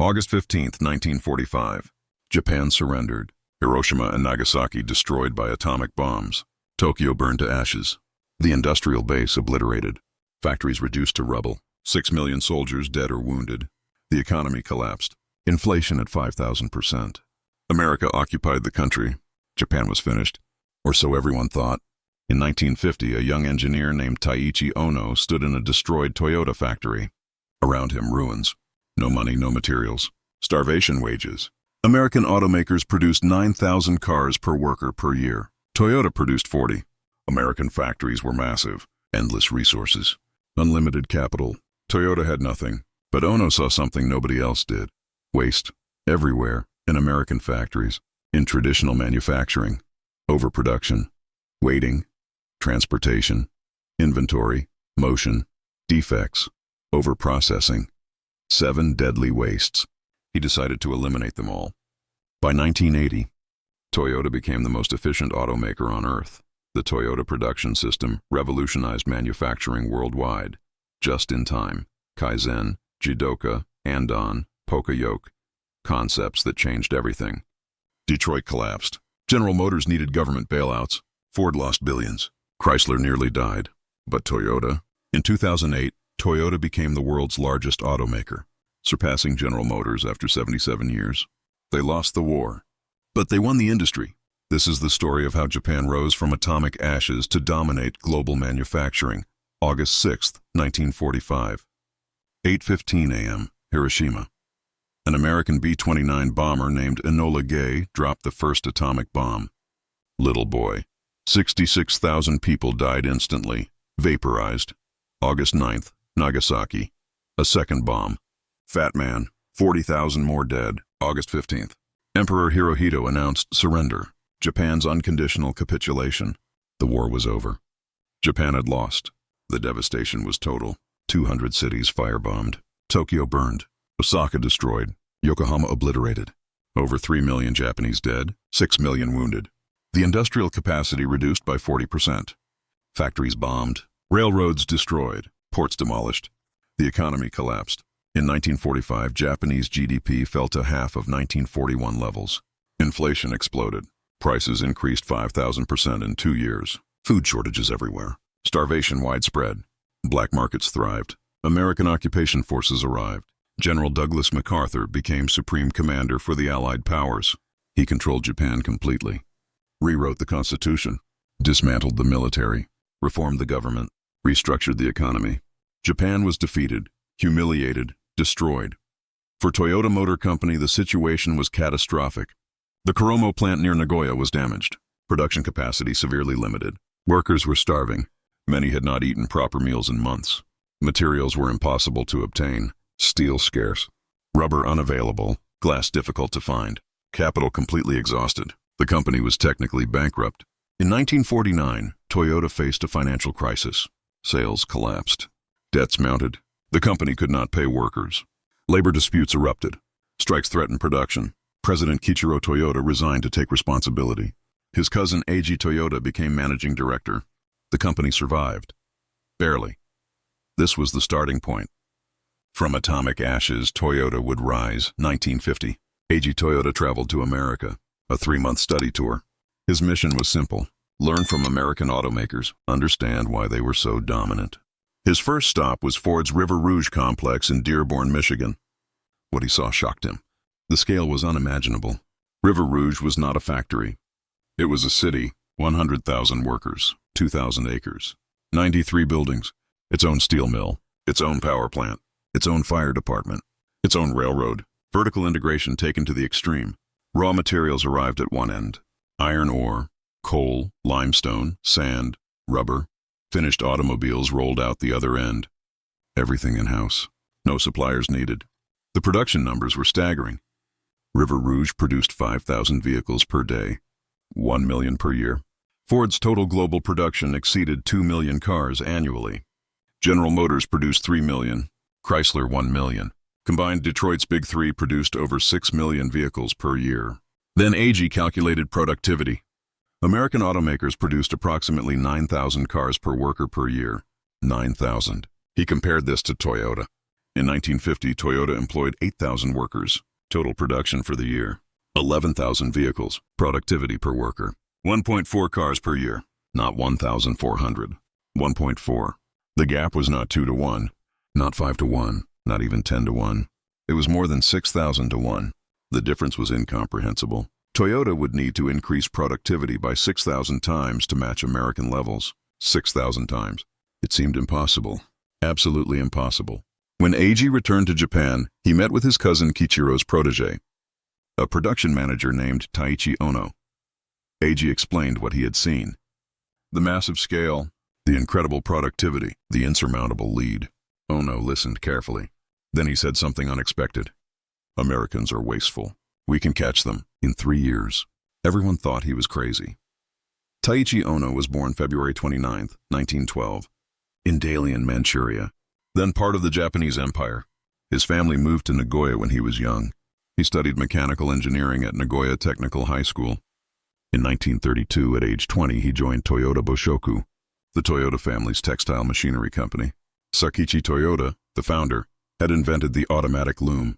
August 15, 1945. Japan surrendered. Hiroshima and Nagasaki destroyed by atomic bombs. Tokyo burned to ashes. The industrial base obliterated. Factories reduced to rubble. 6 million soldiers dead or wounded. The economy collapsed. Inflation at 5,000%. America occupied the country. Japan was finished. Or so everyone thought. In 1950, a young engineer named Taiichi Ohno stood in a destroyed Toyota factory. Around him, ruins. No money, no materials. Starvation wages. American automakers produced 9,000 cars per worker per year. Toyota produced 40. American factories were massive. Endless resources. Unlimited capital. Toyota had nothing. But Ohno saw something nobody else did. Waste. Everywhere. In American factories. In traditional manufacturing. Overproduction. Waiting. Transportation. Inventory. Motion. Defects. Overprocessing. 7 deadly wastes. He decided to eliminate them all. By 1980, Toyota became the most efficient automaker on Earth. The Toyota production system revolutionized manufacturing worldwide. Just in time. Kaizen, Jidoka, Andon, Poka-yoke. Concepts that changed everything. Detroit collapsed. General Motors needed government bailouts. Ford lost billions. Chrysler nearly died. But Toyota? In 2008, Toyota became the world's largest automaker, surpassing General Motors after 77 years. They lost the war, but they won the industry. This is the story of how Japan rose from atomic ashes to dominate global manufacturing. August 6, 1945. 8:15 a.m., Hiroshima. An American B-29 bomber named Enola Gay dropped the first atomic bomb. Little boy. 66,000 people died instantly, vaporized. August 9th, Nagasaki. A second bomb. Fat man. 40,000 more dead. August 15th. Emperor Hirohito announced surrender. Japan's unconditional capitulation. The war was over. Japan had lost. The devastation was total. 200 cities firebombed. Tokyo burned. Osaka destroyed. Yokohama obliterated. Over 3 million Japanese dead. 6 million wounded. The industrial capacity reduced by 40%. Factories bombed. Railroads destroyed. Ports demolished. The economy collapsed. In 1945, Japanese GDP fell to half of 1941 levels. Inflation exploded. Prices increased 5,000% in 2 years. Food shortages everywhere. Starvation widespread. Black markets thrived. American occupation forces arrived. General Douglas MacArthur became Supreme Commander for the Allied powers. He controlled Japan completely. Rewrote the Constitution. Dismantled the military. Reformed the government. Restructured the economy. Japan was defeated, humiliated, destroyed. For Toyota Motor Company, the situation was catastrophic. The Kuromo plant near Nagoya was damaged. Production capacity severely limited. Workers were starving. Many had not eaten proper meals in months. Materials were impossible to obtain. Steel scarce. Rubber unavailable. Glass difficult to find. Capital completely exhausted. The company was technically bankrupt. In 1949, Toyota faced a financial crisis. Sales collapsed. Debts mounted. The company could not pay workers. Labor disputes erupted. Strikes threatened production. President Kiichiro Toyota resigned to take responsibility. His cousin Eiji Toyota became managing director. The company survived. Barely. This was the starting point. From atomic ashes, Toyota would rise. 1950. Eiji Toyota traveled to America. A 3-month study tour. His mission was simple. Learn from American automakers. Understand why they were so dominant. His first stop was Ford's River Rouge complex in Dearborn, Michigan. What he saw shocked him. The scale was unimaginable. River Rouge was not a factory. It was a city, 100,000 workers, 2,000 acres, 93 buildings, its own steel mill, its own power plant, its own fire department, its own railroad, vertical integration taken to the extreme. Raw materials arrived at one end. Iron ore, coal, limestone, sand, rubber. Finished automobiles rolled out the other end. Everything in-house. No suppliers needed. The production numbers were staggering. River Rouge produced 5,000 vehicles per day, 1 million per year. Ford's total global production exceeded 2 million cars annually. General Motors produced 3 million, Chrysler 1 million. Combined, Detroit's Big Three produced over 6 million vehicles per year. Then Eiji calculated productivity. American automakers produced approximately 9,000 cars per worker per year. 9,000. He compared this to Toyota. In 1950, Toyota employed 8,000 workers. Total production for the year, 11,000 vehicles. Productivity per worker, 1.4 cars per year. Not 1,400. 1.4. The gap was not 2 to 1, not 5 to 1, not even 10 to 1. It was more than 6,000 to 1. The difference was incomprehensible. Toyota would need to increase productivity by 6,000 times to match American levels. 6,000 times. It seemed impossible. Absolutely impossible. When Eiji returned to Japan, he met with his cousin Kichiro's protege, a production manager named Taiichi Ohno. Eiji explained what he had seen. The massive scale, the incredible productivity, the insurmountable lead. Ohno listened carefully. Then he said something unexpected. Americans are wasteful. We can catch them in 3 years. Everyone thought he was crazy. Taiichi Ohno was born February 29, 1912, in Dalian, Manchuria, then part of the Japanese Empire. His family moved to Nagoya when he was young. He studied mechanical engineering at Nagoya Technical High School. In 1932, at age 20, he joined Toyota Boshoku, the Toyota family's textile machinery company. Sakichi Toyota, the founder, had invented the automatic loom,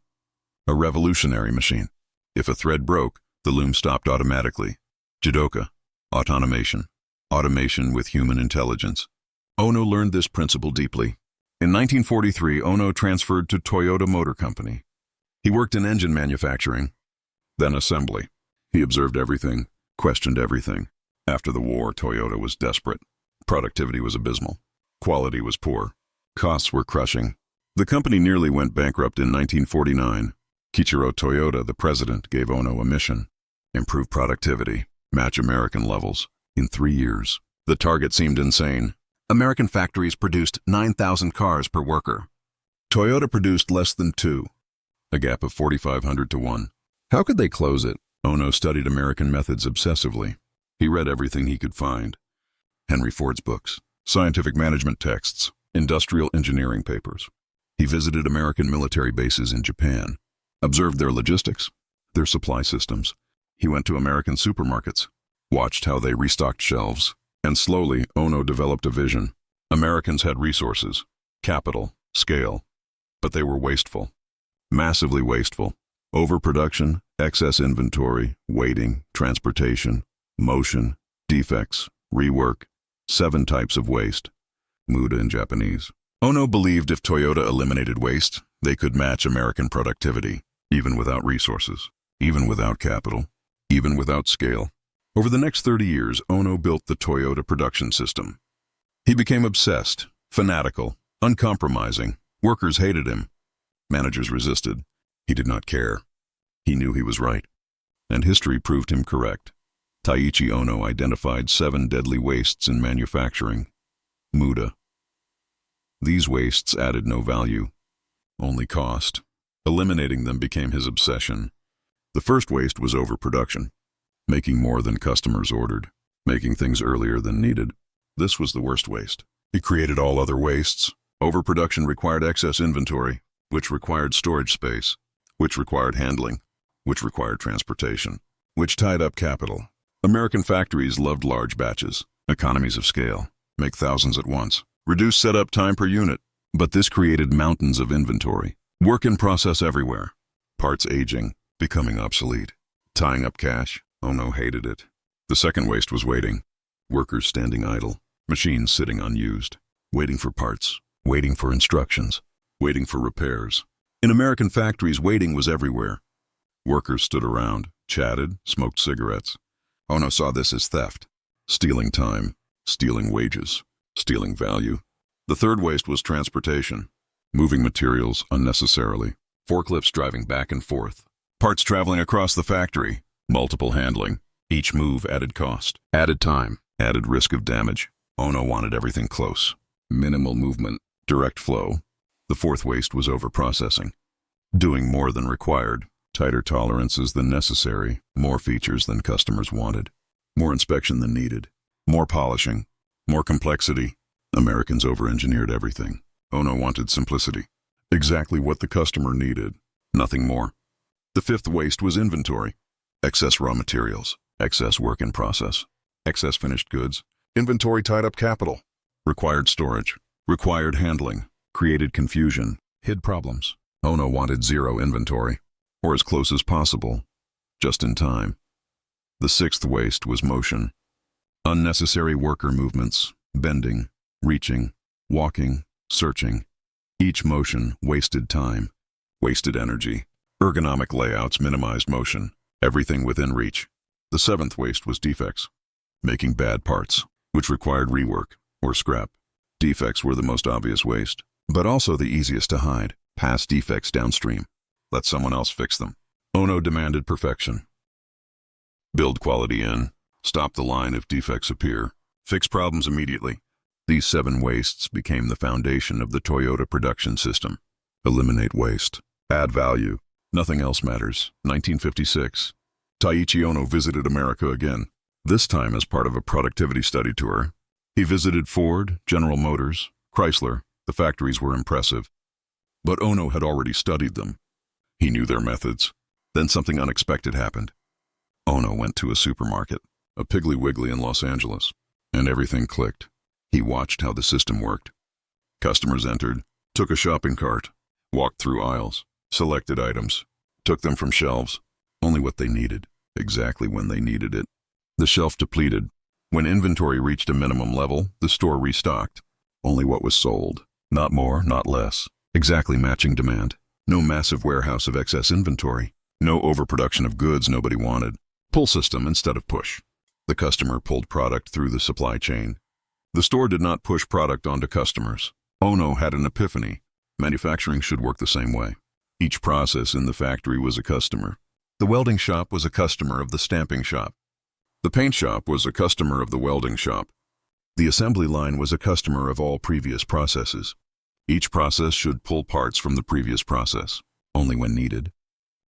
a revolutionary machine. If a thread broke, the loom stopped automatically. Jidoka, automation, automation with human intelligence. Ohno learned this principle deeply. In 1943, Ohno transferred to Toyota Motor Company. He worked in engine manufacturing, then assembly. He observed everything, questioned everything. After the war, Toyota was desperate. Productivity was abysmal. Quality was poor. Costs were crushing. The company nearly went bankrupt in 1949. Kichiro Toyota, the president, gave Ohno a mission: improve productivity, match American levels, in 3 years. The target seemed insane. American factories produced 9,000 cars per worker. Toyota produced less than 2, a gap of 4,500 to 1. How could they close it? Ohno studied American methods obsessively. He read everything he could find: Henry Ford's books, scientific management texts, industrial engineering papers. He visited American military bases in Japan, observed their logistics, their supply systems. He went to American supermarkets, watched how they restocked shelves, and slowly Ohno developed a vision. Americans had resources, capital, scale, but they were wasteful, massively wasteful. Overproduction, excess inventory, waiting, transportation, motion, defects, rework, 7 types of waste. Muda in Japanese. Ohno believed if Toyota eliminated waste, they could match American productivity, even without resources, even without capital, even without scale. Over the next 30 years, Ohno built the Toyota production system. He became obsessed, fanatical, uncompromising. Workers hated him. Managers resisted. He did not care. He knew he was right. And history proved him correct. Taiichi Ohno identified 7 deadly wastes in manufacturing. Muda. These wastes added no value, only cost. Eliminating them became his obsession. The first waste was overproduction, making more than customers ordered, making things earlier than needed. This was the worst waste. He created all other wastes. Overproduction required excess inventory, which required storage space, which required handling, which required transportation, which tied up capital. American factories loved large batches, economies of scale, make thousands at once, reduce setup time per unit. But this created mountains of inventory, work in process everywhere, parts aging, becoming obsolete, tying up cash. Ohno hated it. The second waste was waiting. Workers standing idle, machines sitting unused, waiting for parts, waiting for instructions, waiting for repairs. In American factories, waiting was everywhere. Workers stood around, chatted, smoked cigarettes. Ohno saw this as theft, stealing time, stealing wages, stealing value. The third waste was transportation, moving materials unnecessarily, forklifts driving back and forth, parts traveling across the factory, multiple handling. Each move added cost, added time, added risk of damage. Ohno wanted everything close, minimal movement, direct flow. The fourth waste was overprocessing, doing more than required, tighter tolerances than necessary, more features than customers wanted, more inspection than needed, more polishing, more complexity. Americans over-engineered everything. Ohno wanted simplicity, exactly what the customer needed, nothing more. The fifth waste was inventory, excess raw materials, excess work in process, excess finished goods. Inventory tied up capital, required storage, required handling, created confusion. hid problems. Ohno wanted zero inventory, or as close as possible, just in time. The sixth waste was motion. Unnecessary worker movements, bending, reaching, walking, searching. Each motion wasted time, wasted energy. Ergonomic layouts minimized motion, everything within reach. The seventh waste was defects, making bad parts, which required rework or scrap. Defects were the most obvious waste, but also the easiest to hide. Pass defects downstream. Let someone else fix them. Ohno demanded perfection. Build quality in. Stop the line if defects appear. Fix problems immediately. These 7 wastes became the foundation of the Toyota production system. Eliminate waste. Add value. Nothing else matters. 1956. Taiichi Ohno visited America again, this time as part of a productivity study tour. He visited Ford, General Motors, Chrysler. The factories were impressive. But Ohno had already studied them. He knew their methods. Then something unexpected happened. Ohno went to a supermarket, a Piggly Wiggly in Los Angeles, and everything clicked. He watched how the system worked. Customers entered, took a shopping cart, walked through aisles, selected items, took them from shelves, only what they needed, exactly when they needed it. The shelf depleted. When inventory reached a minimum level, the store restocked. Only what was sold, not more, not less, exactly matching demand. No massive warehouse of excess inventory. No overproduction of goods nobody wanted. Pull system instead of push. The customer pulled product through the supply chain. The store did not push product onto customers. Ohno had an epiphany. Manufacturing should work the same way. Each process in the factory was a customer. The welding shop was a customer of the stamping shop. The paint shop was a customer of the welding shop. The assembly line was a customer of all previous processes. Each process should pull parts from the previous process, only when needed.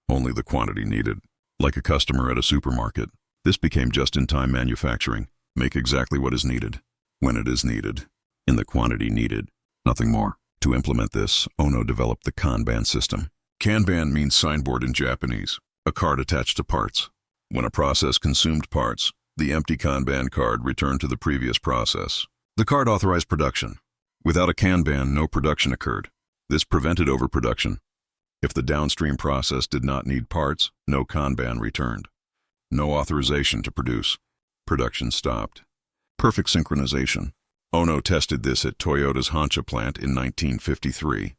Only the quantity needed. Like a customer at a supermarket. This became just-in-time manufacturing. Make exactly what is needed, when it is needed, in the quantity needed, nothing more. To implement this, Ohno developed the Kanban system. Kanban means signboard in Japanese, a card attached to parts. When a process consumed parts, the empty Kanban card returned to the previous process. The card authorized production. Without a Kanban, no production occurred. This prevented overproduction. If the downstream process did not need parts, no Kanban returned. No authorization to produce. Production stopped. Perfect synchronization. Ohno tested this at Toyota's Honsha plant in 1953.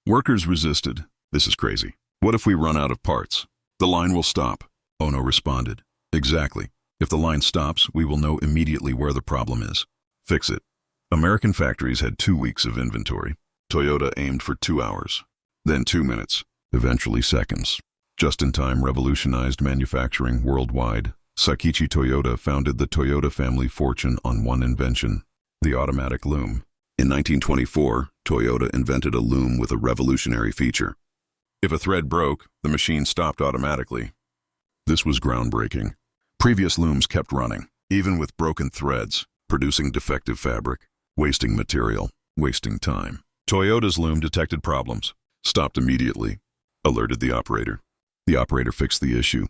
Workers resisted. This is crazy. What if we run out of parts? The line will stop. Ohno responded. Exactly. If the line stops, we will know immediately where the problem is. Fix it. American factories had 2 weeks of inventory. Toyota aimed for 2 hours. Then 2 minutes. Eventually seconds. Just-in-time revolutionized manufacturing worldwide. Seiichi Toyota founded the Toyota family fortune on one invention, the automatic loom. In 1924, Toyota invented a loom with a revolutionary feature. If a thread broke, the machine stopped automatically. This was groundbreaking. Previous looms kept running, even with broken threads, producing defective fabric, wasting material, wasting time. Toyota's loom detected problems, stopped immediately, alerted the operator. The operator fixed the issue,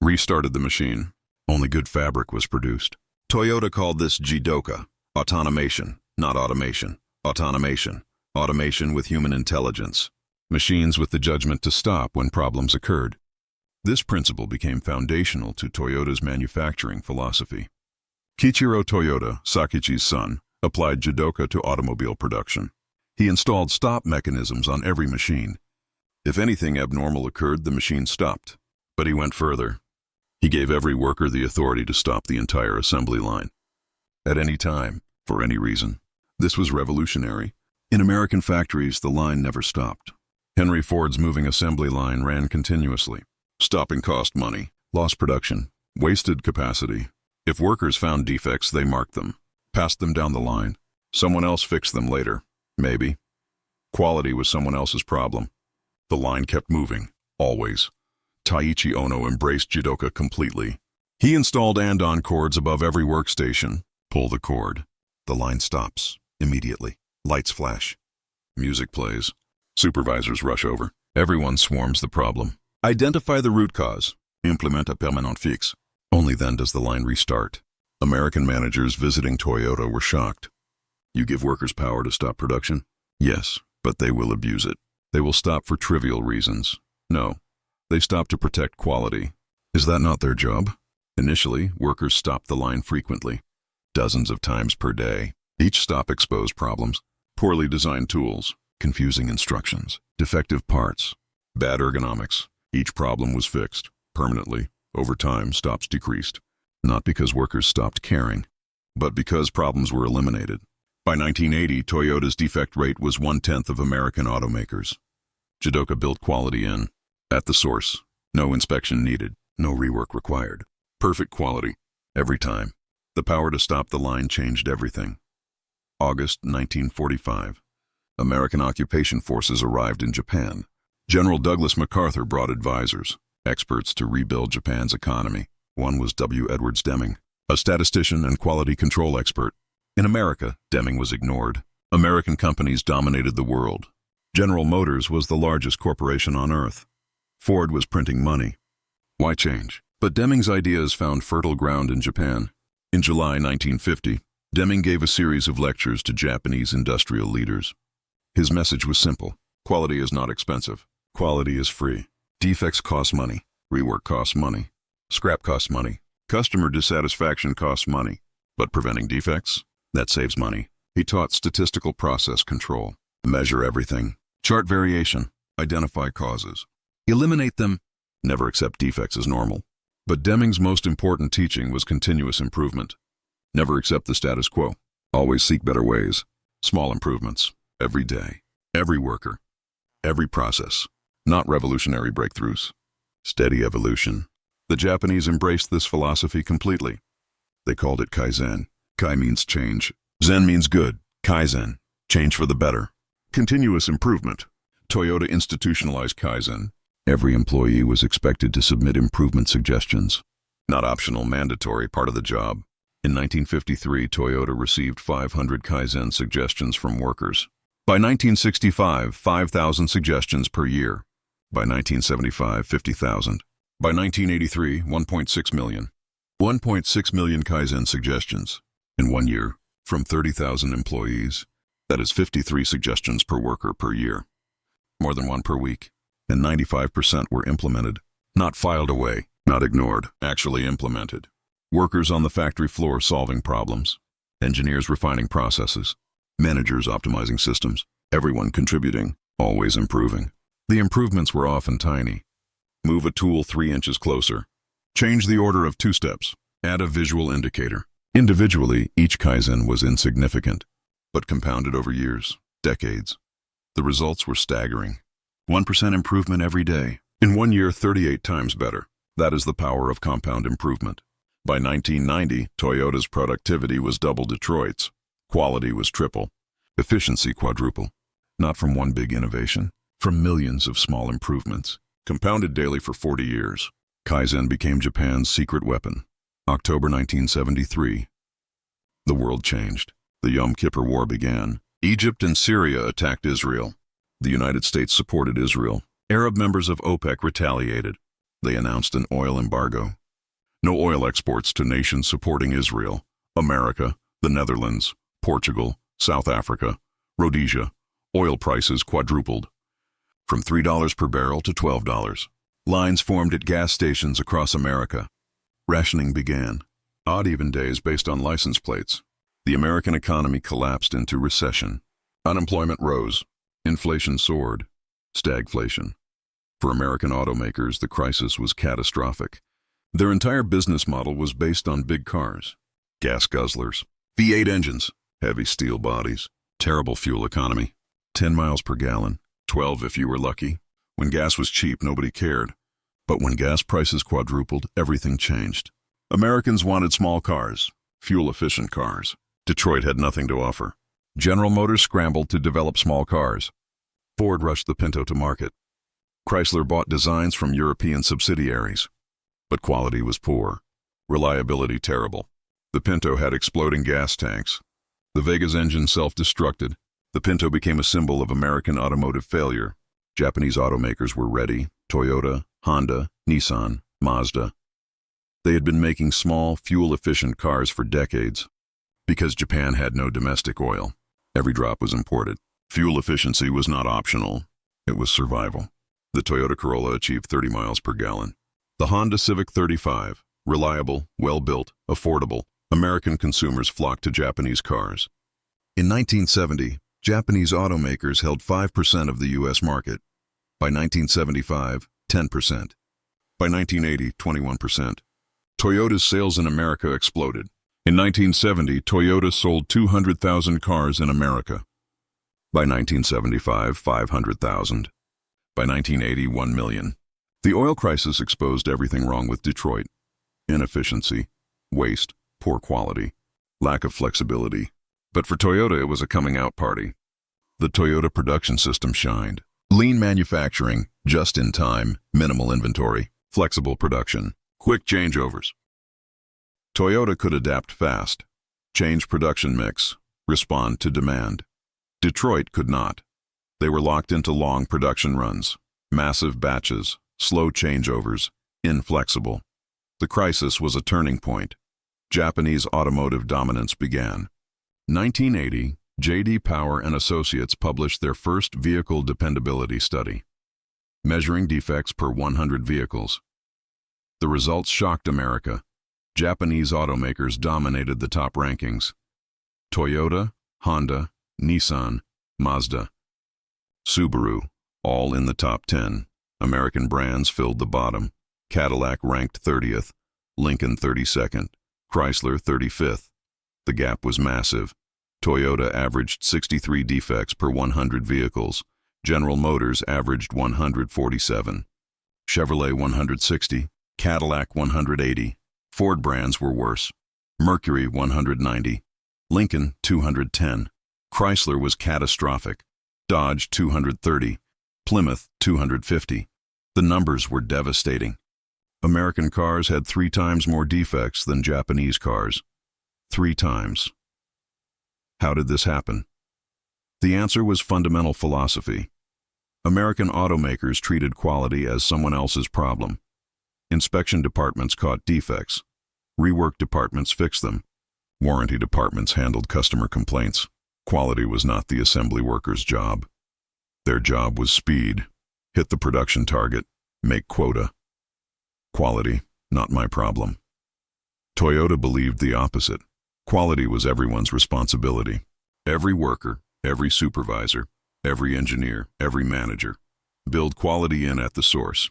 restarted the machine. Only good fabric was produced. Toyota called this Jidoka, automation, not automation. Automation, automation with human intelligence. Machines with the judgment to stop when problems occurred. This principle became foundational to Toyota's manufacturing philosophy. Kiichiro Toyota, Seiichi's son, applied Jidoka to automobile production. He installed stop mechanisms on every machine. If anything abnormal occurred, the machine stopped. But he went further. He gave every worker the authority to stop the entire assembly line. At any time, for any reason. This was revolutionary. In American factories, the line never stopped. Henry Ford's moving assembly line ran continuously. Stopping cost money, lost production, wasted capacity. If workers found defects, they marked them, passed them down the line. Someone else fixed them later, maybe. Quality was someone else's problem. The line kept moving, always. Taiichi Ohno embraced Jidoka completely. He installed Andon cords above every workstation. Pull the cord. The line stops, immediately. Lights flash. Music plays. Supervisors rush over. Everyone swarms the problem. Identify the root cause. Implement a permanent fix. Only then does the line restart. American managers visiting Toyota were shocked. You give workers power to stop production? Yes, but they will abuse it. They will stop for trivial reasons. No, they stop to protect quality. Is that not their job? Initially, workers stopped the line frequently, dozens of times per day. Each stop exposed problems, poorly designed tools, confusing instructions, defective parts, bad ergonomics. Each problem was fixed, permanently. Over time, stops decreased. Not because workers stopped caring, but because problems were eliminated. By 1980, Toyota's defect rate was 1/10 of American automakers. Jidoka built quality in, at the source. No inspection needed, no rework required. Perfect quality, every time. The power to stop the line changed everything. August 1945. American occupation forces arrived in Japan. General Douglas MacArthur brought advisors, experts to rebuild Japan's economy. One was W. Edwards Deming, a statistician and quality control expert. In America, Deming was ignored. American companies dominated the world. General Motors was the largest corporation on earth. Ford was printing money. Why change? But Deming's ideas found fertile ground in Japan. In July 1950, Deming gave a series of lectures to Japanese industrial leaders. His message was simple. Quality is not expensive. Quality is free. Defects cost money. Rework costs money. Scrap costs money. Customer dissatisfaction costs money. But preventing defects? That saves money. He taught statistical process control. Measure everything. Chart variation. Identify causes. Eliminate them. Never accept defects as normal. But Deming's most important teaching was continuous improvement. Never accept the status quo. Always seek better ways. Small improvements. Every day. Every worker. Every process. Not revolutionary breakthroughs. Steady evolution. The Japanese embraced this philosophy completely. They called it Kaizen. Kai means change. Zen means good. Kaizen. Change for the better. Continuous improvement. Toyota institutionalized Kaizen. Every employee was expected to submit improvement suggestions. Not optional, mandatory, part of the job. In 1953, Toyota received 500 Kaizen suggestions from workers. By 1965, 5,000 suggestions per year. By 1975, 50,000. By 1983, 1.6 million. 1.6 million Kaizen suggestions. In 1 year, from 30,000 employees. That is 53 suggestions per worker per year. More than one per week. And 95% were implemented. Not filed away, not ignored, actually implemented. Workers on the factory floor solving problems. Engineers refining processes. Managers optimizing systems. Everyone contributing, always improving. The improvements were often tiny. Move a tool 3 inches closer. Change the order of 2 steps. Add a visual indicator. Individually, each Kaizen was insignificant, but compounded over years, decades. The results were staggering. 1% improvement every day. In 1 year, 38 times better. That is the power of compound improvement. By 1990, Toyota's productivity was double Detroit's. Quality was triple. Efficiency quadruple. Not from one big innovation, from millions of small improvements. Compounded daily for 40 years. Kaizen became Japan's secret weapon. October 1973. The world changed. The Yom Kippur War began. Egypt and Syria attacked Israel. The United States supported Israel. Arab members of OPEC retaliated. They announced an oil embargo. No oil exports to nations supporting Israel. America, the Netherlands, Portugal, South Africa, Rhodesia. Oil prices quadrupled. From $3 per barrel to $12. Lines formed at gas stations across America. Rationing began. Odd even days based on license plates. The American economy collapsed into recession. Unemployment rose. Inflation soared. Stagflation. For American automakers, the crisis was catastrophic. Their entire business model was based on big cars. Gas guzzlers. V8 engines. Heavy steel bodies. Terrible fuel economy. 10 miles per gallon. 12 if you were lucky. When gas was cheap, nobody cared. But when gas prices quadrupled, everything changed. Americans wanted small cars, fuel-efficient cars. Detroit had nothing to offer. General Motors scrambled to develop small cars. Ford rushed the Pinto to market. Chrysler bought designs from European subsidiaries. But quality was poor. Reliability terrible. The Pinto had exploding gas tanks. The Vega's engine self-destructed. The Pinto became a symbol of American automotive failure. Japanese automakers were ready. Toyota, Honda, Nissan, Mazda. They had been making small, fuel-efficient cars for decades. Because Japan had no domestic oil, every drop was imported. Fuel efficiency was not optional. It was survival. The Toyota Corolla achieved 30 miles per gallon. The Honda Civic 35, reliable, well-built, affordable. American consumers flocked to Japanese cars. In 1970, Japanese automakers held 5% of the U.S. market. By 1975, 10%. By 1980, 21%. Toyota's sales in America exploded. In 1970, Toyota sold 200,000 cars in America. By 1975, 500,000. By 1980, 1 million. The oil crisis exposed everything wrong with Detroit. Inefficiency, waste, poor quality, lack of flexibility. But for Toyota, it was a coming-out party. The Toyota production system shined. Lean manufacturing, just-in-time, minimal inventory, flexible production, quick changeovers. Toyota could adapt fast, change production mix, respond to demand. Detroit could not. They were locked into long production runs, massive batches, slow changeovers, inflexible. The crisis was a turning point. Japanese automotive dominance began. 1980, J.D. Power and Associates published their first vehicle dependability study, measuring defects per 100 vehicles. The results shocked America. Japanese automakers dominated the top rankings. Toyota, Honda, Nissan, Mazda, Subaru, all in the top 10. American brands filled the bottom. Cadillac ranked 30th, Lincoln 32nd, Chrysler 35th. The gap was massive. Toyota averaged 63 defects per 100 vehicles. General Motors averaged 147. Chevrolet 160, Cadillac 180. Ford brands were worse. Mercury 190, Lincoln 210. Chrysler was catastrophic. Dodge 230, Plymouth 250. The numbers were devastating. American cars had 3 times more defects than Japanese cars. 3 times. How did this happen? The answer was fundamental philosophy. American automakers treated quality as someone else's problem. Inspection departments caught defects. Rework departments fixed them. Warranty departments handled customer complaints. Quality was not the assembly worker's job. Their job was speed. Hit the production target. Make quota. Quality, not my problem. Toyota believed the opposite. Quality was everyone's responsibility. Every worker, every supervisor, every engineer, every manager. Build quality in at the source.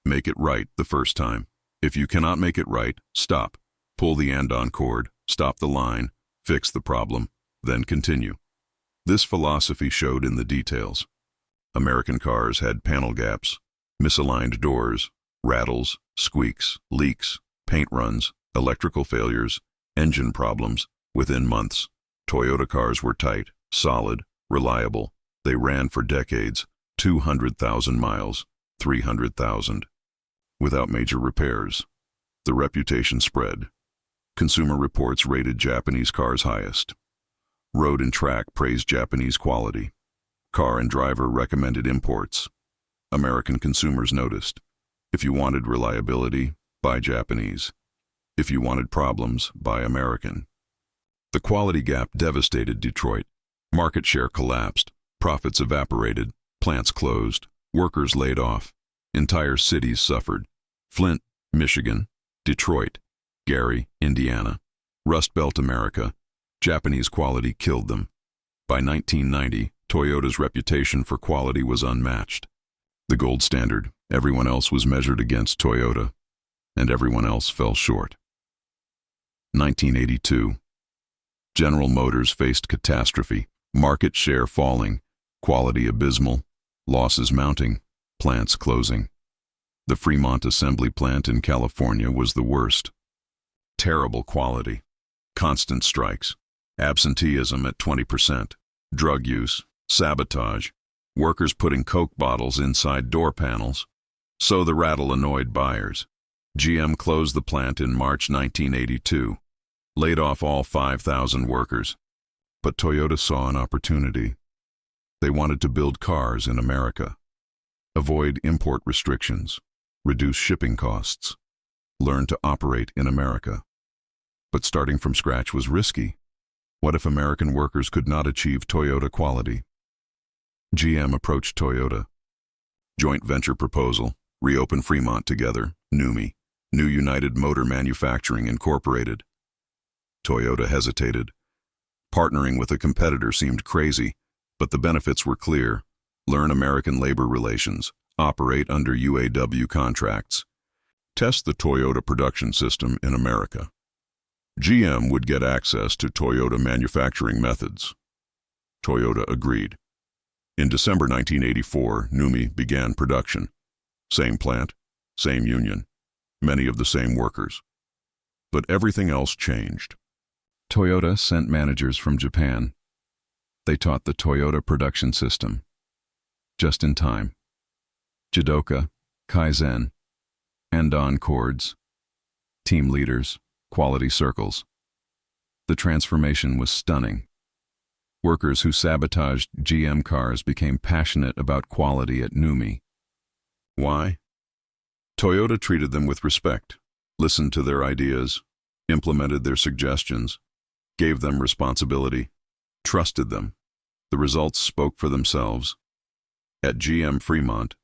Make it right the first time. If you cannot make it right, stop. Pull the Andon cord, stop the line, fix the problem, then continue. This philosophy showed in the details. American cars had panel gaps, misaligned doors, rattles, squeaks, leaks, paint runs, electrical failures, engine problems. Within months, Toyota cars were tight, solid, reliable. They ran for decades, 200,000 miles, 300,000. Without major repairs. The reputation spread. Consumer Reports rated Japanese cars highest. Road and Track praised Japanese quality. Car and Driver recommended imports. American consumers noticed. If you wanted reliability, buy Japanese. If you wanted problems, buy American. The quality gap devastated Detroit. Market share collapsed. Profits evaporated. Plants closed. Workers laid off. Entire cities suffered. Flint, Michigan. Detroit. Gary, Indiana. Rust Belt America. Japanese quality killed them. By 1990, Toyota's reputation for quality was unmatched. The gold standard. Everyone else was measured against Toyota, and everyone else fell short. 1982. General Motors faced catastrophe. Market share falling. Quality abysmal. Losses mounting. Plants closing. The Fremont assembly plant in California was the worst. Terrible quality. Constant strikes. Absenteeism at 20%. Drug use. Sabotage. Workers putting Coke bottles inside door panels. So the rattle annoyed buyers. GM closed the plant in March 1982. Laid off all 5,000 workers. But Toyota saw an opportunity. They wanted to build cars in America. Avoid import restrictions. Reduce shipping costs. Learn to operate in America. But starting from scratch was risky. What if American workers could not achieve Toyota quality? GM approached Toyota. Joint venture proposal, reopen Fremont together, NUMI, New United Motor Manufacturing Incorporated. Toyota hesitated. Partnering with a competitor seemed crazy, but the benefits were clear. Learn American labor relations, operate under UAW contracts. Test the Toyota production system in America. GM would get access to Toyota manufacturing methods. Toyota agreed. In December 1984, NUMI began production. Same plant, same union, many of the same workers. But everything else changed. Toyota sent managers from Japan. They taught the Toyota production system. Just in time. Jidoka, Kaizen, Andon cords, team leaders, quality circles. The transformation was stunning. Workers who sabotaged GM cars became passionate about quality at NUMI. Why? Toyota treated them with respect, listened to their ideas, implemented their suggestions, gave them responsibility, trusted them. The results spoke for themselves. At GM Fremont,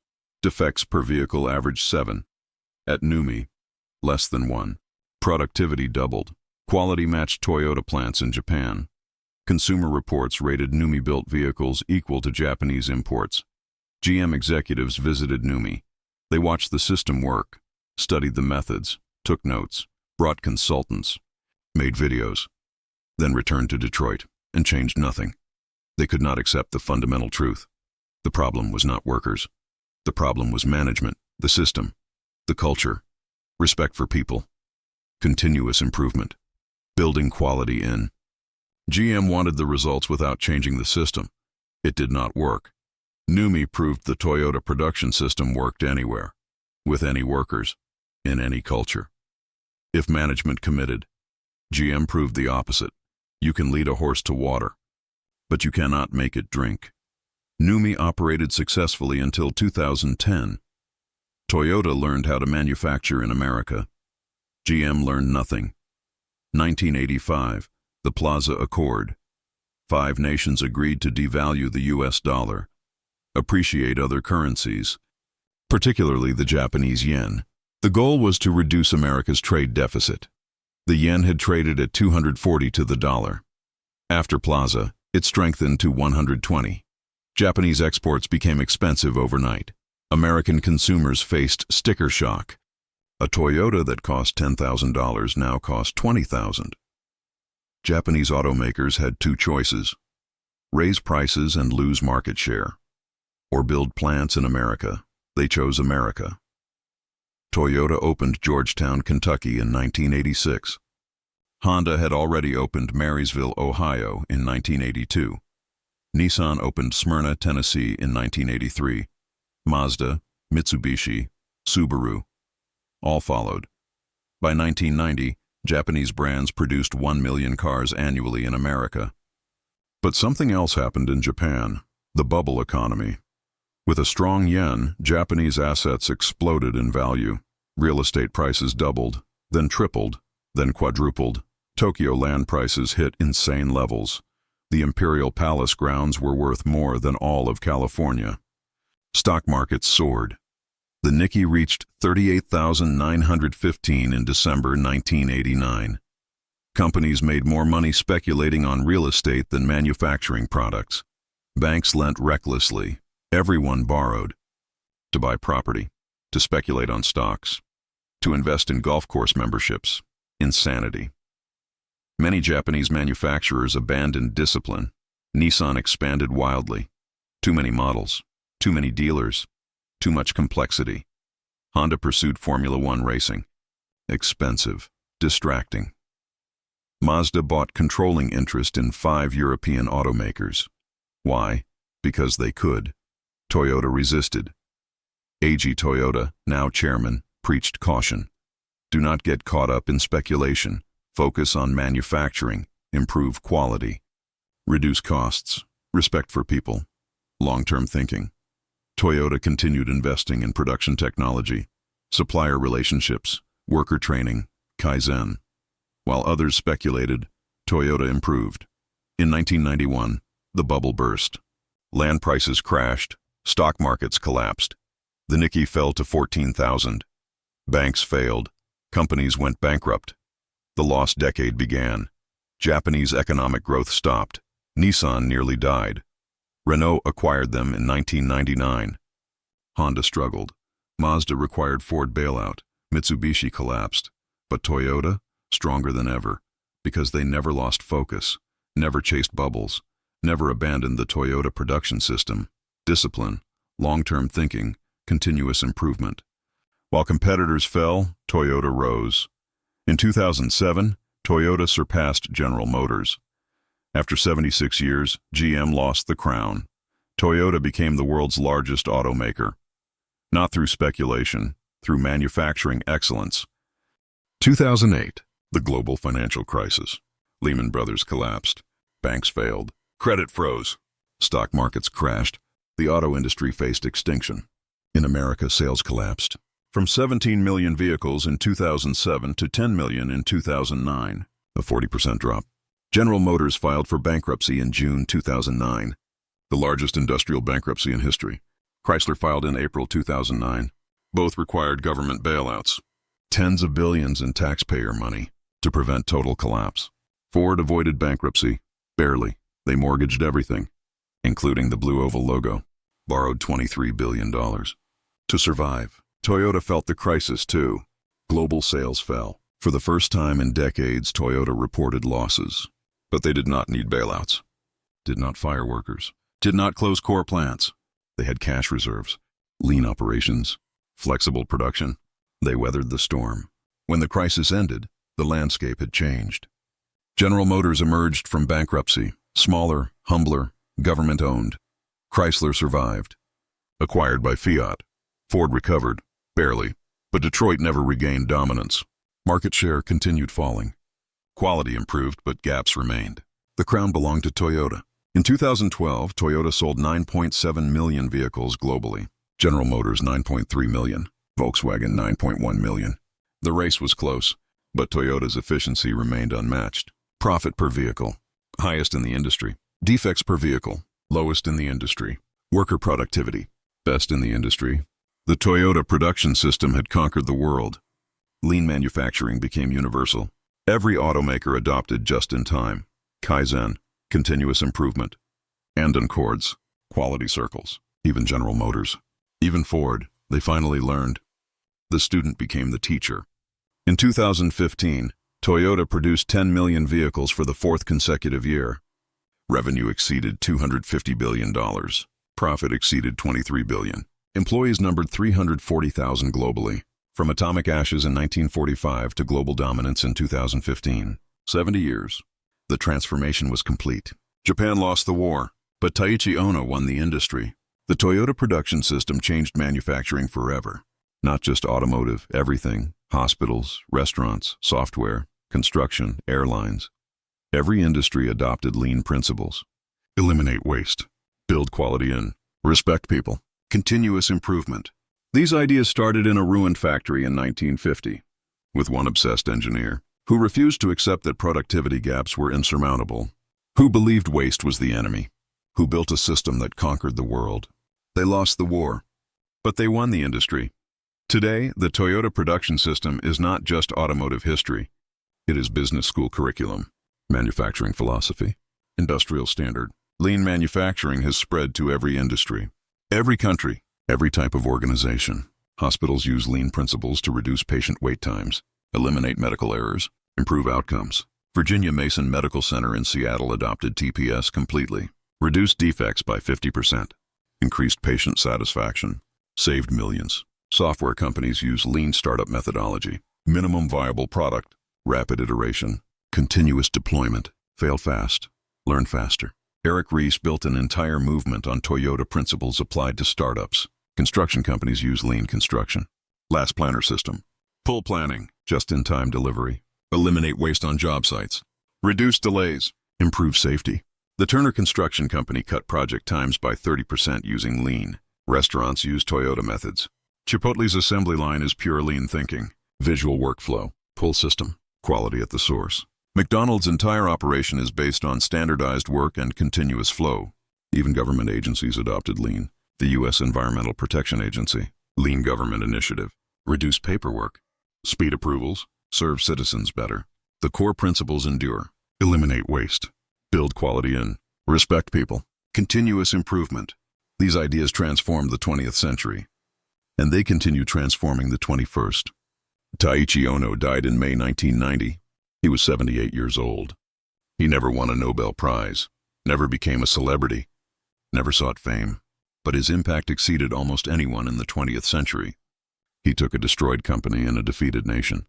defects per vehicle averaged 7. At NUMI, less than 1. Productivity doubled. Quality matched Toyota plants in Japan. Consumer Reports rated NUMI-built vehicles equal to Japanese imports. GM executives visited NUMI. They watched the system work, studied the methods, took notes, brought consultants, made videos, then returned to Detroit and changed nothing. They could not accept the fundamental truth. The problem was not workers. The problem was management, the system, the culture, respect for people, continuous improvement, building quality in. GM wanted the results without changing the system. It did not work. NUMI proved the Toyota production system worked anywhere, with any workers, in any culture. If management committed, GM proved the opposite. You can lead a horse to water, but you cannot make it drink. NUMI operated successfully until 2010. Toyota learned how to manufacture in America. GM learned nothing. 1985. The Plaza Accord. 5 nations agreed to devalue the US dollar, appreciate other currencies, particularly the Japanese yen. The goal was to reduce America's trade deficit. The yen had traded at 240 to the dollar. After Plaza, it strengthened to 120. Japanese exports became expensive overnight. American consumers faced sticker shock. A Toyota that cost $10,000 now cost $20,000. Japanese automakers had 2 choices: raise prices and lose market share, or build plants in America. They chose America. Toyota opened Georgetown, Kentucky in 1986. Honda had already opened Marysville, Ohio in 1982. Nissan opened Smyrna, Tennessee in 1983. Mazda, Mitsubishi, Subaru, all followed. By 1990, Japanese brands produced 1 million cars annually in America. But something else happened in Japan, the bubble economy. With a strong yen, Japanese assets exploded in value. Real estate prices doubled, then tripled, then quadrupled. Tokyo land prices hit insane levels. The Imperial Palace grounds were worth more than all of California. Stock markets soared. The Nikkei reached 38,915 in December 1989. Companies made more money speculating on real estate than manufacturing products. Banks lent recklessly. Everyone borrowed. To buy property, to speculate on stocks, to invest in golf course memberships. Insanity. Many Japanese manufacturers abandoned discipline. Nissan expanded wildly. Too many models, too many dealers, too much complexity. Honda pursued Formula One racing. Expensive, distracting. Mazda bought controlling interest in 5 European automakers. Why? Because they could. Toyota resisted. Eiji Toyota, now chairman, preached caution. Do not get caught up in speculation. Focus on manufacturing, improve quality, reduce costs, respect for people, long-term thinking. Toyota continued investing in production technology, supplier relationships, worker training, Kaizen. While others speculated, Toyota improved. In 1991, the bubble burst. Land prices crashed. Stock markets collapsed. The Nikkei fell to 14,000. Banks failed. Companies went bankrupt. The lost decade began. Japanese economic growth stopped. Nissan nearly died. Renault acquired them in 1999. Honda struggled. Mazda required Ford bailout. Mitsubishi collapsed. But Toyota, stronger than ever, because they never lost focus, never chased bubbles, never abandoned the Toyota production system. Discipline, long-term thinking, continuous improvement. While competitors fell, Toyota rose. In 2007, Toyota surpassed General Motors. After 76 years, GM lost the crown. Toyota became the world's largest automaker. Not through speculation, through manufacturing excellence. 2008, the global financial crisis. Lehman Brothers collapsed. Banks failed. Credit froze. Stock markets crashed. The auto industry faced extinction. In America, sales collapsed. From 17 million vehicles in 2007 to 10 million in 2009, a 40% drop. General Motors filed for bankruptcy in June 2009, the largest industrial bankruptcy in history. Chrysler filed in April 2009. Both required government bailouts. Tens of billions in taxpayer money to prevent total collapse. Ford avoided bankruptcy. Barely. They mortgaged everything, including the blue oval logo. Borrowed $23 billion. To survive, Toyota felt the crisis too. Global sales fell. For the first time in decades, Toyota reported losses. But they did not need bailouts. Did not fire workers. Did not close core plants. They had cash reserves, lean operations, flexible production. They weathered the storm. When the crisis ended, the landscape had changed. General Motors emerged from bankruptcy, smaller, humbler, government-owned. Chrysler survived. Acquired by Fiat. Ford recovered, barely, but Detroit never regained dominance. Market share continued falling. Quality improved, but gaps remained. The crown belonged to Toyota. In 2012, Toyota sold 9.7 million vehicles globally. General Motors 9.3 million. Volkswagen 9.1 million. The race was close, but Toyota's efficiency remained unmatched. Profit per vehicle, highest in the industry. Defects per vehicle, lowest in the industry. Worker productivity, best in the industry. The Toyota production system had conquered the world. Lean manufacturing became universal. Every automaker adopted just-in-time. Kaizen, continuous improvement. Andon cords, quality circles. Even General Motors. Even Ford, they finally learned. The student became the teacher. In 2015, Toyota produced 10 million vehicles for the fourth consecutive year. Revenue exceeded $250 billion. Profit exceeded $23 billion. Employees numbered 340,000 globally. From atomic ashes in 1945 to global dominance in 2015. 70 years. The transformation was complete. Japan lost the war, but Taiichi Ohno won the industry. The Toyota production system changed manufacturing forever. Not just automotive, everything. Hospitals, restaurants, software, construction, airlines. Every industry adopted lean principles. Eliminate waste. Build quality in. Respect people. Continuous improvement. These ideas started in a ruined factory in 1950, with one obsessed engineer, who refused to accept that productivity gaps were insurmountable, who believed waste was the enemy, who built a system that conquered the world. They lost the war, but they won the industry. Today, the Toyota production system is not just automotive history. It is business school curriculum, manufacturing philosophy, industrial standard. Lean manufacturing has spread to every industry, every country, every type of organization. Hospitals use lean principles to reduce patient wait times, eliminate medical errors, improve outcomes. Virginia Mason Medical Center in Seattle adopted TPS completely, reduced defects by 50%, increased patient satisfaction, saved millions. Software companies use lean startup methodology, minimum viable product, rapid iteration, continuous deployment, fail fast, learn faster. Eric Ries built an entire movement on Toyota principles applied to startups. Construction companies use lean construction. Last planner system. Pull planning, just-in-time delivery. Eliminate waste on job sites. Reduce delays. Improve safety. The Turner Construction Company cut project times by 30% using lean. Restaurants use Toyota methods. Chipotle's assembly line is pure lean thinking. Visual workflow. Pull system. Quality at the source. McDonald's entire operation is based on standardized work and continuous flow. Even government agencies adopted lean. The U.S. Environmental Protection Agency, Lean Government Initiative, reduce paperwork, speed approvals, serve citizens better. The core principles endure. Eliminate waste, build quality in, respect people, continuous improvement. These ideas transformed the 20th century, and they continue transforming the 21st. Taiichi Ohno died in May 1990. He was 78 years old. He never won a Nobel Prize, never became a celebrity, never sought fame, but his impact exceeded almost anyone in the 20th century. He took a destroyed company and a defeated nation,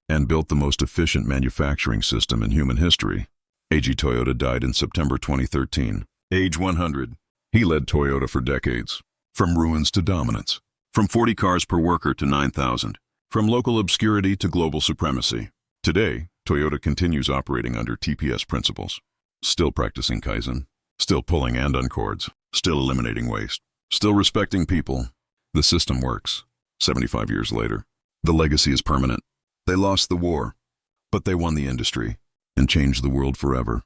and built the most efficient manufacturing system in human history. Eiji Toyota died in September 2013, age 100. He led Toyota for decades, from ruins to dominance, from 40 cars per worker to 9,000, from local obscurity to global supremacy. Today, Toyota continues operating under TPS principles, still practicing Kaizen, still pulling Andon cords, still eliminating waste, still respecting people. The system works. 75 years later, the legacy is permanent. They lost the war, but they won the industry and changed the world forever.